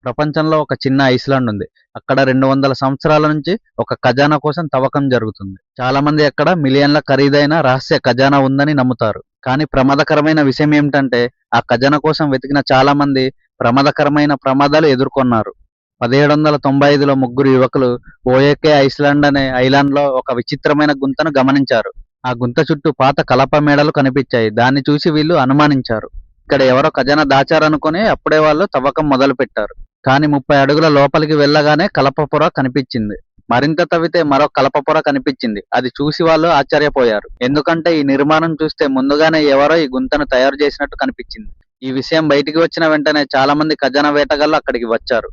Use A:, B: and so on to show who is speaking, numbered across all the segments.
A: ప్రపంచంలో ఒక చిన్న ఐస్లాండ్ ఉంది. అక్కడ 200 సంవత్సరాల నుంచి ఒక ఖజానా కోసం తవ్వకం జరుగుతుంది. చాలా మంది అక్కడ మిలియన్ల ఖరీదైన రహస్య ఖజానా ఉందని నమ్ముతారు. కానీ ప్రమాదకరమైన విషయం ఏమిటంటే ఆ ఖజానా కోసం వెతికిన చాలా మంది ప్రమాదకరమైన ప్రమాదాలు ఎదుర్కొన్నారు. 1795లో ముగ్గురు యువకులు ఓయేకే ఐస్లాండ్ అనే ఐలాండ్‌లో ఒక విచిత్రమైన గుంతను గమనించారు. ఆ గుంత చుట్టూ పాత కలప మేడలు కనిపించాయి. దాన్ని చూసి వీళ్ళు అనుమానించారు. ఇక్కడ ఎవరో ఖజానా దాచారనుకుని అప్పుడే వాళ్ళు తవ్వకం మొదలుపెట్టారు. కానీ 30 అడుగుల లోపలికి వెళ్ళగానే కలప పొర కనిపించింది. మరింత తవ్వితే మరో కలప పొర కనిపించింది. అది చూసి వాళ్ళు ఆశ్చర్యపోయారు. ఎందుకంటే ఈ నిర్మాణం చూస్తే ముందుగానే ఎవరో ఈ గుంతను తయారు చేసినట్టు కనిపించింది. ఈ విషయం బయటికి వచ్చిన వెంటనే చాలా మంది ఖజానా వేటగాళ్ళు అక్కడికి వచ్చారు.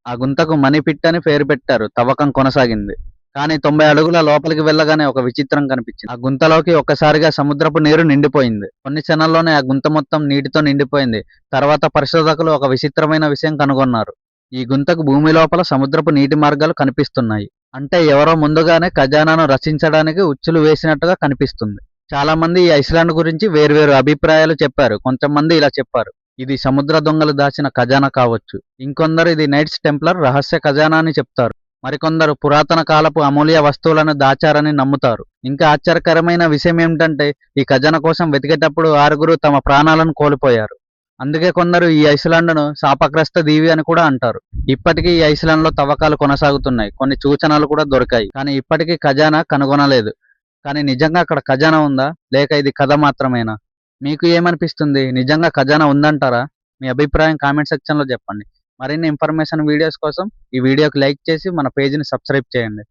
A: ఆ గుంతకు మనీ పిట్ అని పేరు పెట్టారు. తవ్వకం కొనసాగింది. కానీ 90 అడుగుల లోపలికి వెళ్ళగానే ఒక విచిత్రం కనిపించింది. ఆ గుంతలోకి ఒక్కసారిగా సముద్రపు నీరు నిండిపోయింది. కొన్ని క్షణాల్లోనే ఆ గుంత మొత్తం నీటితో నిండిపోయింది. తర్వాత పరిశోధకులు ఒక విచిత్రమైన విషయం కనుగొన్నారు. ఈ గుంతకు భూమి లోపల సముద్రపు నీటి మార్గాలు కనిపిస్తున్నాయి. అంటే ఎవరో ముందుగానే ఖజానాను రక్షించడానికి ఉచ్చులు వేసినట్టుగా కనిపిస్తుంది. చాలా మంది ఈ ఐస్లాండ్ గురించి వేర్వేరు అభిప్రాయాలు చెప్పారు. కొంతమంది ఇలా చెప్పారు: ఇది సముద్ర దొంగలు దాచిన ఖజానా కావచ్చు. ఇంకొందరు ఇది నైట్స్ టెంప్లర్ రహస్య ఖజానా అని చెప్తారు. మరికొందరు పురాతన కాలపు అమూల్య వస్తువులను దాచారని నమ్ముతారు. ఇంకా ఆశ్చర్యకరమైన విషయం ఏమిటంటే ఈ ఖజానా కోసం వెతికేటప్పుడు 6గురు తమ ప్రాణాలను కోల్పోయారు. అందుకే కొందరు ఈ ఐస్లాండ్‌ను శాపగ్రస్త దీవి అని కూడా అంటారు. ఇప్పటికీ ఈ ఐస్లాండ్‌లో తవ్వకాలు కొనసాగుతున్నాయి. కొన్ని సూచనలు కూడా దొరికాయి. కానీ ఇప్పటికీ ఖజానా కనుగొనలేదు. కానీ నిజంగా అక్కడ ఖజానా ఉందా? లేక ఇది కథ మాత్రమేనా? మీకు ఏమనిపిస్తుంది? నిజంగా ఖజానా ఉందంటారా? మీ అభిప్రాయం కామెంట్ సెక్షన్‌లో చెప్పండి. మరిన్ని ఇన్ఫర్మేషన్ వీడియోస్ కోసం ఈ వీడియోకి లైక్ చేసి మన పేజ్‌ని సబ్స్క్రైబ్ చేయండి.